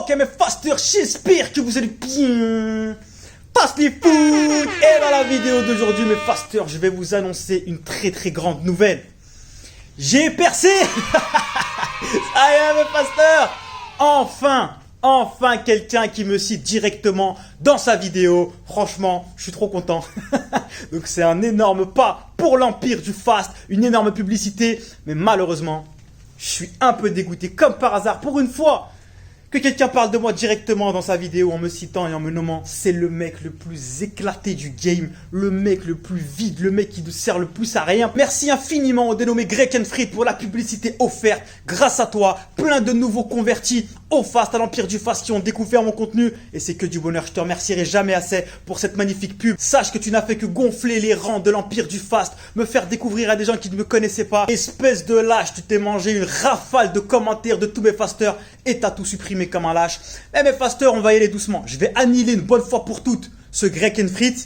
Ok mes fasters, j'espère que vous allez bien. Passe les foot. Et dans la vidéo d'aujourd'hui mes fasters, je vais vous annoncer une très grande nouvelle. J'ai percé. Ça y est mes fasters. Enfin quelqu'un qui me cite directement dans sa vidéo. Franchement, je suis trop content. Donc c'est un énorme pas pour l'empire du fast, une énorme publicité. Mais malheureusement, je suis un peu dégoûté comme par hasard pour une fois que quelqu'un parle de moi directement dans sa vidéo en me citant et en me nommant. C'est le mec le plus éclaté du game, le mec le plus vide, le mec qui ne sert le plus à rien. Merci infiniment au dénommé Grekenfried pour la publicité offerte. Grâce à toi, plein de nouveaux convertis au fast, à l'empire du fast qui ont découvert mon contenu. Et c'est que du bonheur, je te remercierai jamais assez pour cette magnifique pub. Sache que tu n'as fait que gonfler les rangs de l'empire du fast, me faire découvrir à des gens qui ne me connaissaient pas. Espèce de lâche, tu t'es mangé une rafale de commentaires de tous mes fasters et t'as tout supprimé comme un lâche. Mais mes fasters, on va y aller doucement. Je vais annihiler une bonne fois pour toutes ce Grekenfried.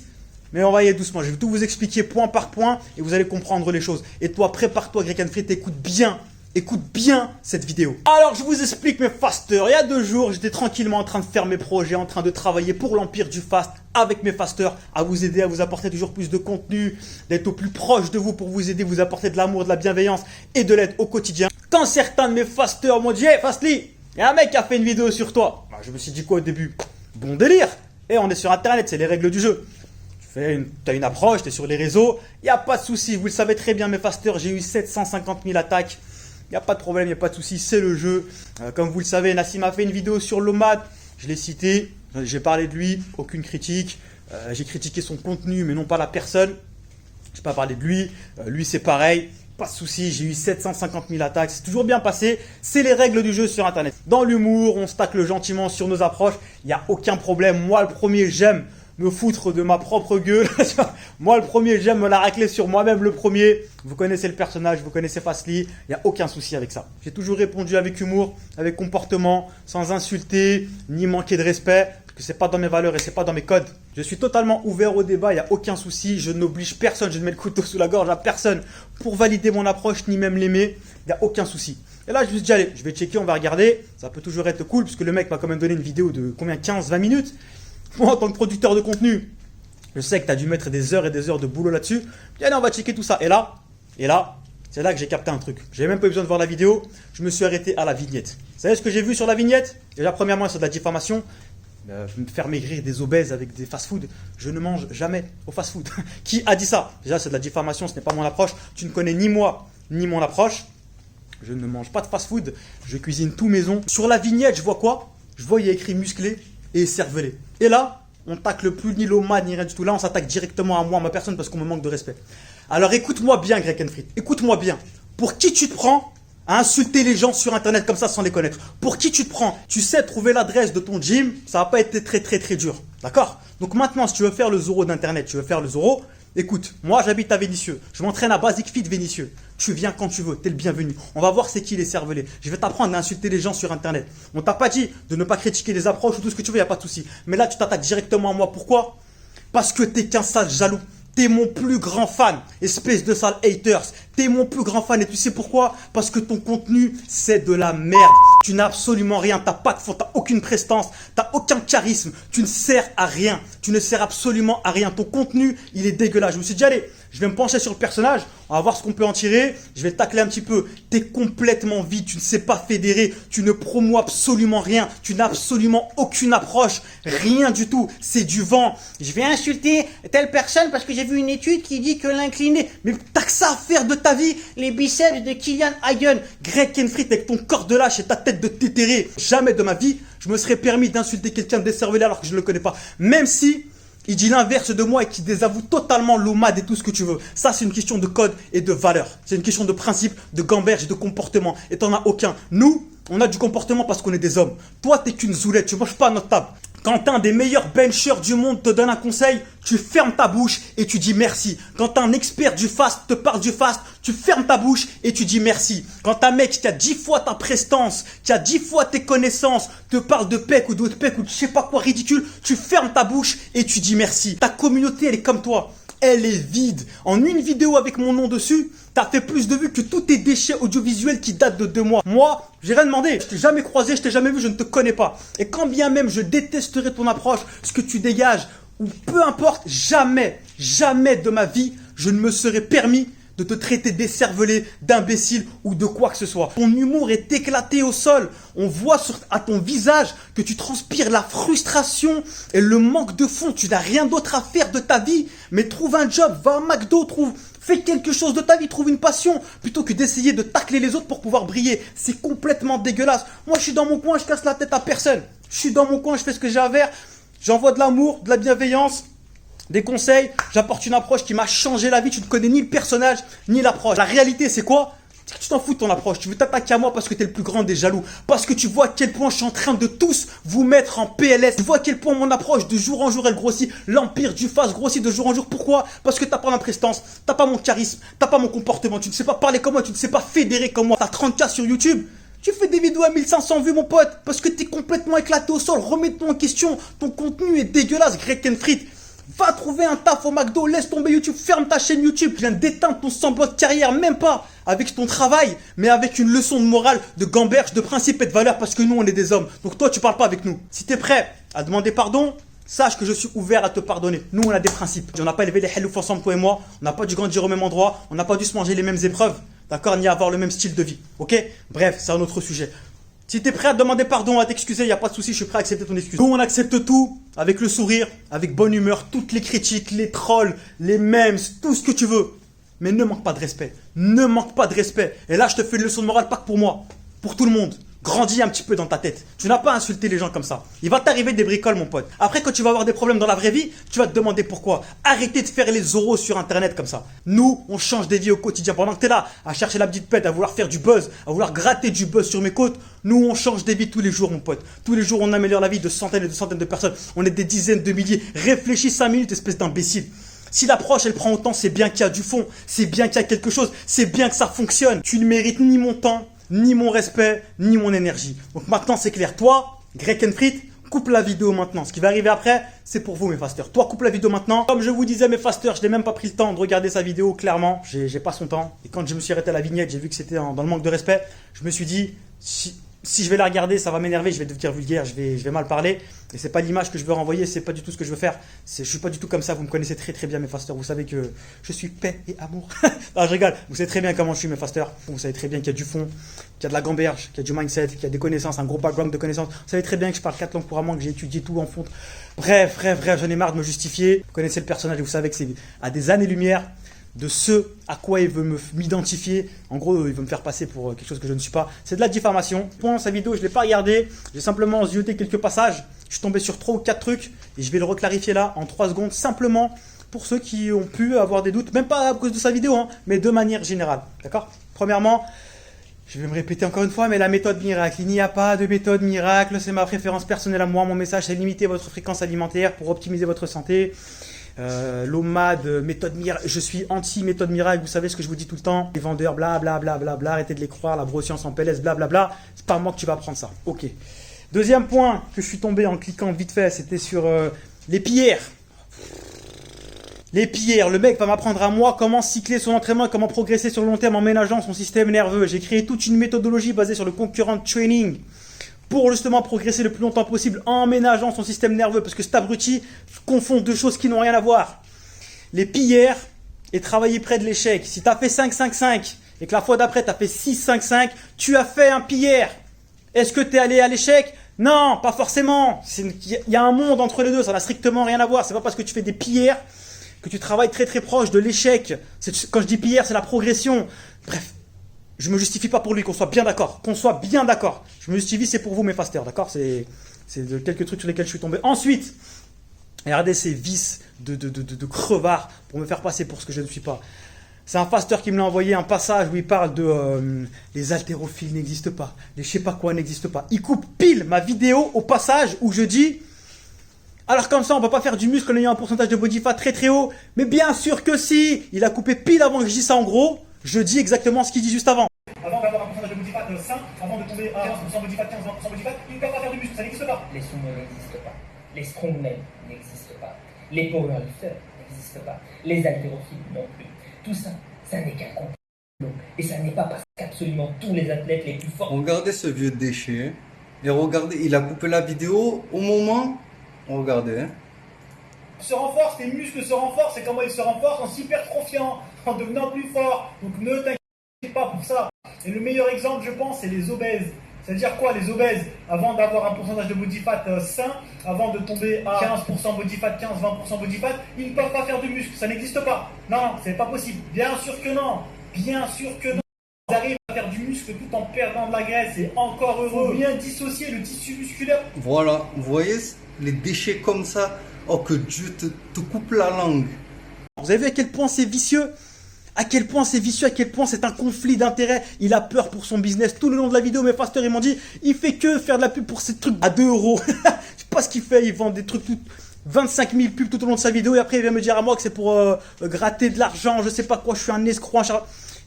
Mais on va y aller doucement. Je vais tout vous expliquer point par point et vous allez comprendre les choses. Et toi, prépare-toi Grekenfried, écoute bien cette vidéo. Alors, je vous explique mes fasters. Il y a 2 jours, j'étais tranquillement en train de faire mes projets, en train de travailler pour l'empire du fast avec mes fasters, à vous aider, à vous apporter toujours plus de contenu, d'être au plus proche de vous pour vous aider, vous apporter de l'amour, de la bienveillance et de l'aide au quotidien. Quand certains de mes fasters m'ont dit « Hey Fastly, il y a un mec qui a fait une vidéo sur toi », je me suis dit quoi au début? Bon délire. Et on est sur internet, c'est les règles du jeu. Tu as une approche, tu es sur les réseaux, il n'y a pas de souci. Vous le savez très bien mes fasters, j'ai eu 750 000 attaques. Il n'y a pas de problème, il n'y a pas de souci, c'est le jeu. Comme vous le savez, Nassim a fait une vidéo sur l'Omad. Je l'ai cité, j'ai parlé de lui, aucune critique. J'ai critiqué son contenu, mais non pas la personne. Je n'ai pas parlé de lui. Lui, c'est pareil. Pas de souci, j'ai eu 750 000 attaques. C'est toujours bien passé. C'est les règles du jeu sur Internet. Dans l'humour, on se tacle gentiment sur nos approches. Il n'y a aucun problème. Moi, le premier, j'aime me foutre de ma propre gueule. Moi, le premier, j'aime me la racler sur moi-même le premier. Vous connaissez le personnage, vous connaissez Fastly. Il n'y a aucun souci avec ça. J'ai toujours répondu avec humour, avec comportement, sans insulter, ni manquer de respect. Parce que c'est pas dans mes valeurs et c'est pas dans mes codes. Je suis totalement ouvert au débat, il n'y a aucun souci. Je n'oblige personne, je ne mets le couteau sous la gorge à personne pour valider mon approche, ni même l'aimer. Il n'y a aucun souci. Et là, je me suis dit, allez, je vais checker, on va regarder. Ça peut toujours être cool, puisque le mec m'a quand même donné une vidéo de combien, 15-20 minutes. Moi, en tant que producteur de contenu, je sais que tu as dû mettre des heures et des heures de boulot là-dessus. Puis allez, on va checker tout ça. Et là, c'est là que j'ai capté un truc. J'ai même pas eu besoin de voir la vidéo. Je me suis arrêté à la vignette. Vous savez ce que j'ai vu sur la vignette? Déjà, premièrement, c'est de la diffamation. Me faire maigrir des obèses avec des fast-food. Je ne mange jamais au fast-food. Qui a dit ça? Déjà, c'est de la diffamation. Ce n'est pas mon approche. Tu ne connais ni moi, ni mon approche. Je ne mange pas de fast-food. Je cuisine tout maison. Sur la vignette, je vois quoi? Je vois, il y a écrit musclé et cervelé. Et là, on tacle plus ni l'Omad ni rien du tout. Là, on s'attaque directement à moi, à ma personne, parce qu'on me manque de respect. Alors écoute-moi bien, Grekenfried. Écoute-moi bien. Pour qui tu te prends à insulter les gens sur Internet comme ça sans les connaître? Pour qui tu te prends? Tu sais trouver l'adresse de ton gym, ça va pas être très dur. D'accord? Donc maintenant, si tu veux faire le Zoro d'Internet, tu veux faire le Zoro, écoute, moi j'habite à Vénissieux. Je m'entraîne à Basic Fit Vénissieux. Tu viens quand tu veux, t'es le bienvenu. On va voir c'est qui les cervelés. Je vais t'apprendre à insulter les gens sur Internet. On t'a pas dit de ne pas critiquer les approches ou tout ce que tu veux, il n'y a pas de souci. Mais là, tu t'attaques directement à moi. Pourquoi? Parce que t'es qu'un sale jaloux. T'es mon plus grand fan, espèce de sale haters. T'es mon plus grand fan et tu sais pourquoi? Parce que ton contenu, c'est de la merde. Tu n'as absolument rien, t'as pas de fond, t'as aucune prestance, t'as aucun charisme. Tu ne sers à rien, tu ne sers absolument à rien. Ton contenu, il est dégueulasse. Je me suis dit, allez, je vais me pencher sur le personnage, on va voir ce qu'on peut en tirer. Je vais le tacler un petit peu. T'es complètement vide, tu ne sais pas fédérer, tu ne promous absolument rien, tu n'as absolument aucune approche, rien du tout. C'est du vent. Je vais insulter telle personne parce que j'ai vu une étude qui dit que l'incliné. Mais t'as que ça à faire de ta vie, les biceps de Kylian Hagen, Grekenfried avec ton corps de lâche et ta tête de tétéré. Jamais de ma vie, je me serais permis d'insulter quelqu'un de décervelé alors que je ne le connais pas. Même si il dit l'inverse de moi et qu'il désavoue totalement l'Omad et tout ce que tu veux. Ça, c'est une question de code et de valeur. C'est une question de principe, de gamberge et de comportement. Et t'en as aucun. Nous, on a du comportement parce qu'on est des hommes. Toi, t'es qu'une zoulette. Tu manges pas à notre table. Quand un des meilleurs benchers du monde te donne un conseil, tu fermes ta bouche et tu dis merci. Quand un expert du fast te parle du fast, tu fermes ta bouche et tu dis merci. Quand un mec qui a 10 fois ta prestance, qui a 10 fois tes connaissances, te parle de pec ou d'autres pec ou de je sais pas quoi ridicule, tu fermes ta bouche et tu dis merci. Ta communauté, elle est comme toi. elle est vide. En une vidéo avec mon nom dessus, t'as fait plus de vues que tous tes déchets audiovisuels qui datent de 2 mois. Moi, j'ai rien demandé. Je t'ai jamais croisé, je t'ai jamais vu, je ne te connais pas. Et quand bien même je détesterai ton approche, ce que tu dégages, ou peu importe, jamais, jamais de ma vie, je ne me serais permis de te traiter d'écervelé, d'imbécile ou de quoi que ce soit. Ton humour est éclaté au sol. On voit à ton visage que tu transpires la frustration et le manque de fond. Tu n'as rien d'autre à faire de ta vie. Mais trouve un job, va à McDo, fais quelque chose de ta vie, trouve une passion. Plutôt que d'essayer de tacler les autres pour pouvoir briller. C'est complètement dégueulasse. Moi, je suis dans mon coin, je casse la tête à personne. Je suis dans mon coin, je fais ce que j'ai à faire. J'envoie de l'amour, de la bienveillance. Des conseils, j'apporte une approche qui m'a changé la vie. Tu ne connais ni le personnage, ni l'approche. La réalité, c'est quoi? C'est que tu t'en fous de ton approche. Tu veux t'attaquer à moi parce que tu es le plus grand des jaloux. Parce que tu vois à quel point je suis en train de tous vous mettre en PLS. Tu vois à quel point mon approche de jour en jour elle grossit. L'empire du face grossit de jour en jour. Pourquoi? Parce que t'as pas l'imprestance, t'as pas mon charisme, t'as pas mon comportement. Tu ne sais pas parler comme moi, tu ne sais pas fédérer comme moi. T'as 30K sur YouTube. Tu fais des vidéos à 1500 vues, mon pote. Parce que t'es complètement éclaté au sol. Remets-toi en question. Ton contenu est dégueulasse, Greg Kenfrit. Va trouver un taf au McDo, laisse tomber YouTube, ferme ta chaîne YouTube. Je viens d'éteindre ton semblant de carrière, même pas avec ton travail, mais avec une leçon de morale, de gamberge, de principe et de valeur, parce que nous, on est des hommes. Donc toi, tu parles pas avec nous. Si tu es prêt à demander pardon, sache que je suis ouvert à te pardonner. Nous, on a des principes. On n'a pas élevé les hellouf ensemble, toi et moi. On n'a pas dû grandir au même endroit. On n'a pas dû se manger les mêmes épreuves. D'accord? Ni avoir le même style de vie. Ok? Bref, c'est un autre sujet. Si tu es prêt à demander pardon, à t'excuser, il n'y a pas de souci, je suis prêt à accepter ton excuse. Nous, on accepte tout avec le sourire, avec bonne humeur, toutes les critiques, les trolls, les memes, tout ce que tu veux. Mais ne manque pas de respect. Ne manque pas de respect. Et là, je te fais une leçon de morale, pas que pour moi, pour tout le monde. Grandis un petit peu dans ta tête. Tu n'as pas à insulter les gens comme ça. Il va t'arriver des bricoles, mon pote. Après, quand tu vas avoir des problèmes dans la vraie vie, tu vas te demander pourquoi. Arrêtez de faire les zoros sur Internet comme ça. Nous, on change des vies au quotidien. Pendant que tu es là à chercher la petite pète, à vouloir faire du buzz, à vouloir gratter du buzz sur mes côtes, nous, on change des vies tous les jours, mon pote. Tous les jours, on améliore la vie de centaines et de centaines de personnes. On est des dizaines de milliers. Réfléchis 5 minutes, espèce d'imbécile. Si l'approche, elle prend autant, c'est bien qu'il y a du fond. C'est bien qu'il y a quelque chose. C'est bien que ça fonctionne. Tu ne mérites ni mon temps, ni mon respect, ni mon énergie. Donc maintenant, c'est clair. Toi, Greg Kenfrit, coupe la vidéo maintenant. Ce qui va arriver après, c'est pour vous, mes fasters. Toi, coupe la vidéo maintenant. Comme je vous disais, mes fasters, je n'ai même pas pris le temps de regarder sa vidéo, clairement. J'ai pas son temps. Et quand je me suis arrêté à la vignette, j'ai vu que c'était dans le manque de respect. Je me suis dit, si je vais la regarder, ça va m'énerver, je vais devenir vulgaire, je vais mal parler. Et c'est pas l'image que je veux renvoyer, c'est pas du tout ce que je veux faire. Je suis pas du tout comme ça, vous me connaissez très très bien, mes fasters. Vous savez que je suis paix et amour. Non, je rigole. Vous savez très bien comment je suis, mes fasters. Vous savez très bien qu'il y a du fond, qu'il y a de la gamberge, qu'il y a du mindset, qu'il y a des connaissances, un gros background de connaissances. Vous savez très bien que je parle 4 langues couramment, que j'ai étudié tout en fond. Bref, j'en ai marre de me justifier. Vous connaissez le personnage et vous savez que c'est à des années-lumière de ce à quoi il veut m'identifier. En gros, il veut me faire passer pour quelque chose que je ne suis pas. C'est de la diffamation. Pendant sa vidéo, je ne l'ai pas regardé. J'ai simplement zioté quelques passages. Je suis tombé sur 3 ou 4 trucs et je vais le reclarifier là en 3 secondes. Simplement pour ceux qui ont pu avoir des doutes, même pas à cause de sa vidéo, hein, mais de manière générale. D'accord? Premièrement, je vais me répéter encore une fois, mais la méthode miracle. Il n'y a pas de méthode miracle. C'est ma préférence personnelle à moi. Mon message, c'est limiter votre fréquence alimentaire pour optimiser votre santé. L'OMAD, méthode miracle, je suis anti-méthode miracle, vous savez ce que je vous dis tout le temps. Les vendeurs, blablabla, arrêtez de les croire, la broscience en PLS, blablabla, c'est pas moi que tu vas apprendre ça. Ok. Deuxième point que je suis tombé en cliquant vite fait, c'était sur les pierres. Les pierres, le mec va m'apprendre à moi comment cycler son entraînement et comment progresser sur le long terme en ménageant son système nerveux. J'ai créé toute une méthodologie basée sur le concurrent training pour justement progresser le plus longtemps possible en ménageant son système nerveux. Parce que cet abruti confond 2 choses qui n'ont rien à voir. Les pierres et travailler près de l'échec. Si tu as fait 5-5-5 et que la fois d'après tu as fait 6-5-5, tu as fait un pierre. Est-ce que tu es allé à l'échec? Non, pas forcément. Il y a un monde entre les deux, ça n'a strictement rien à voir. C'est pas parce que tu fais des pierres que tu travailles très très proche de l'échec. Quand je dis pierre, c'est la progression. Bref. Je me justifie pas pour lui, qu'on soit bien d'accord. Qu'on soit bien d'accord. Je me justifie, c'est pour vous, mes fasters, d'accord? C'est quelques trucs sur lesquels je suis tombé. Ensuite, regardez ces vices de crevard pour me faire passer pour ce que je ne suis pas. C'est un faster qui me l'a envoyé un passage où il parle de les haltérophiles n'existent pas, les je sais pas quoi n'existent pas. Il coupe pile ma vidéo au passage où je dis alors comme ça on ne peut pas faire du muscle en ayant un pourcentage de body fat très très haut. Mais bien sûr que si. Il a coupé pile avant que je dise ça en gros. Je dis exactement ce qu'il dit juste avant. Avant d'avoir un pourcentage de body fat sain, avant de tomber à 15% body fat, 15% body fat, il ne peut pas faire du muscle, ça n'existe pas. Les sumo n'existent pas. Les strongmen n'existent pas. Les powerlifters n'existent pas. Les haltérophiles non plus. Tout ça, ça n'est qu'un complot. Et ça n'est pas parce qu'absolument tous les athlètes les plus forts... Regardez ce vieux déchet. Et regardez, il a coupé la vidéo au moment... Regardez. Hein. Se renforce, tes muscles se renforcent, et comment ils se renforcent? En s'hypertrophiant, en devenant plus fort. Donc ne t'inquiète pas pour ça. Et le meilleur exemple, je pense, c'est les obèses. C'est-à-dire quoi, les obèses? Avant d'avoir un pourcentage de body fat sain, avant de tomber à 15% body fat, 15-20% body fat, ils ne peuvent pas faire de muscles. Ça n'existe pas. Non, c'est pas possible. Bien sûr que non. Bien sûr que non. Ils arrivent à faire du muscle tout en perdant de la graisse. Et encore heureux. Bien dissocier le tissu musculaire. Voilà, vous voyez les déchets comme ça. Oh, que Dieu te coupe la langue. Vous avez vu à quel point c'est vicieux? À quel point c'est vicieux, à quel point c'est un conflit d'intérêts. Il a peur pour son business tout le long de la vidéo. Mes fasters, ils m'ont dit, il fait que faire de la pub pour ces trucs à 2 €. Je sais pas ce qu'il fait, il vend des trucs 25 000 pubs tout au long de sa vidéo. Et après, il vient me dire à moi que c'est pour gratter de l'argent, je sais pas quoi, je suis un escroc.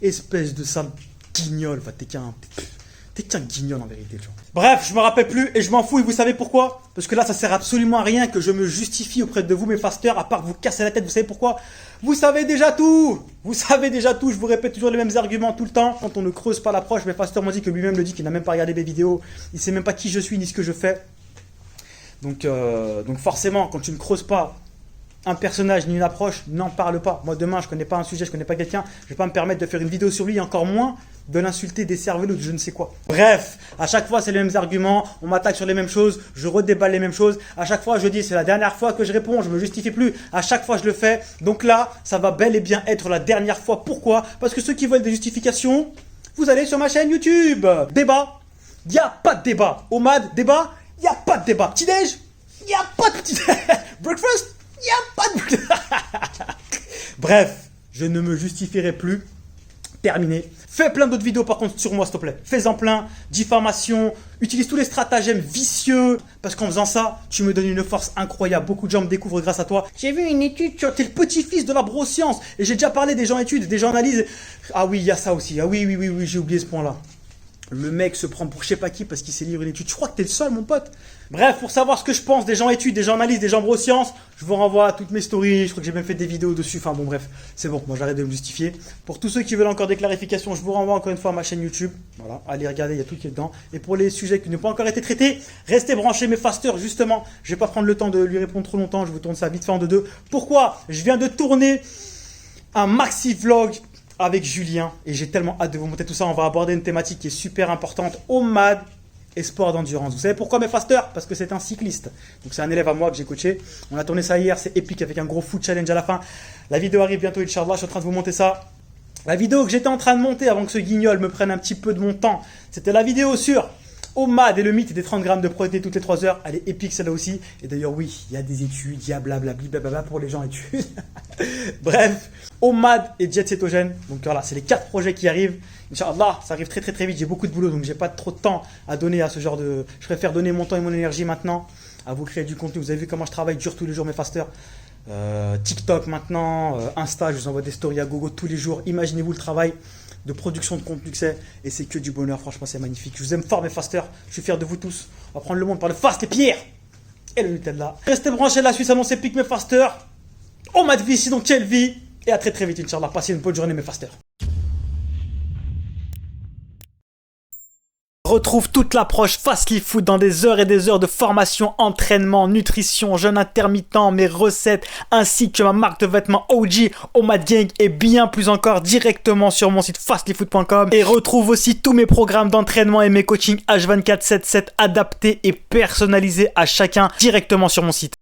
Espèce de sale guignol. Enfin, t'es qu'un guignol en vérité. Tu vois. Bref, je me rappelle plus et je m'en fous. Et vous savez pourquoi? Parce que là, ça sert absolument à rien que je me justifie auprès de vous, mes fasters, à part vous casser la tête. Vous savez pourquoi? Vous savez déjà tout. Vous savez déjà tout. Je vous répète toujours les mêmes arguments tout le temps. Quand on ne creuse pas l'approche, mes fasters m'ont dit que lui-même le dit qu'il n'a même pas regardé mes vidéos. Il sait même pas qui je suis ni ce que je fais. Donc forcément, quand tu ne creuses pas un personnage ni une approche, n'en parle pas. Moi, demain, je connais pas un sujet, je connais pas quelqu'un. Je vais pas me permettre de faire une vidéo sur lui, et encore moins de l'insulter, des cerveaux ou de je ne sais quoi. Bref, à chaque fois, c'est les mêmes arguments. On m'attaque sur les mêmes choses. Je redéballe les mêmes choses. À chaque fois, je dis, c'est la dernière fois que je réponds. Je me justifie plus. À chaque fois, je le fais. Donc là, ça va bel et bien être la dernière fois. Pourquoi? Parce que ceux qui veulent des justifications, vous allez sur ma chaîne YouTube. Débat. Il n'y a pas de débat. Omad, débat. Il n'y a pas de débat. Petit-déj. Il n'y a pas de petit-déj. Breakfast. Il n'y a pas de... Bref, je ne me justifierai plus. Terminé. Fais plein d'autres vidéos par contre sur moi s'il te plaît. Fais-en plein. Diffamation. Utilise tous les stratagèmes vicieux. Parce qu'en faisant ça, tu me donnes une force incroyable. Beaucoup de gens me découvrent grâce à toi. J'ai vu une étude, tu es le petit-fils de la broscience. Et j'ai déjà parlé des gens études, des gens analyses. Ah oui, il y a ça aussi. Ah oui, j'ai oublié ce point-là. Le mec se prend pour je sais pas qui parce qu'il sait lire une étude. Je crois que t'es le seul, mon pote. Bref, pour savoir ce que je pense des gens études, des gens analysent, des gens brosciences, je vous renvoie à toutes mes stories. Je crois que j'ai même fait des vidéos dessus. Enfin bon, bref, c'est bon. Moi, j'arrête de me justifier. Pour tous ceux qui veulent encore des clarifications, je vous renvoie encore une fois à ma chaîne YouTube. Voilà, allez regarder, il y a tout qui est dedans. Et pour les sujets qui n'ont pas encore été traités, restez branchés, mes fasters. Justement, je vais pas prendre le temps de lui répondre trop longtemps. Je vous tourne ça vite fait en deux. Pourquoi? Je viens de tourner un maxi vlog avec Julien et j'ai tellement hâte de vous montrer tout ça. On va aborder une thématique qui est super importante, Omad et sport d'endurance. Vous savez pourquoi, mes fasters? Parce que c'est un cycliste. Donc c'est un élève à moi que j'ai coaché. On a tourné ça hier, c'est épique avec un gros foot challenge à la fin. La vidéo arrive bientôt, Inch'Allah, je suis en train de vous monter ça. La vidéo que j'étais en train de monter avant que ce guignol me prenne un petit peu de mon temps, c'était la vidéo sur Omad et le mythe des 30 grammes de protéines toutes les 3 heures. Elle est épique celle-là aussi. Et d'ailleurs oui, il y a des études, il y a blablabla pour les gens études. Bref, Omad et diète cétogène. Donc voilà, c'est les 4 projets qui arrivent. Inch'Allah, ça arrive très vite. J'ai beaucoup de boulot donc j'ai pas trop de temps à donner à ce genre de... Je préfère donner mon temps et mon énergie maintenant à vous créer du contenu. Vous avez vu comment je travaille dur tous les jours, mes fasters. TikTok maintenant, Insta, je vous envoie des stories à gogo tous les jours. Imaginez-vous le travail de production de contenu que c'est, et c'est que du bonheur, franchement c'est magnifique. Je vous aime fort mes fasters, je suis fier de vous tous. On va prendre le monde par le fast, les pierres et le Nutella. Restez branchés, la Suisse annonce épique mes fasters. Omad vie ici donc quelle vie, et à très vite Inch'Allah. Passez une bonne journée mes fasters. Retrouve toute l'approche Fastly Food dans des heures et des heures de formation, entraînement, nutrition, jeûne intermittent, mes recettes, ainsi que ma marque de vêtements OG, Omad Gang et bien plus encore directement sur mon site fastlyfood.com. Et retrouve aussi tous mes programmes d'entraînement et mes coachings H24/7/7 adaptés et personnalisés à chacun directement sur mon site.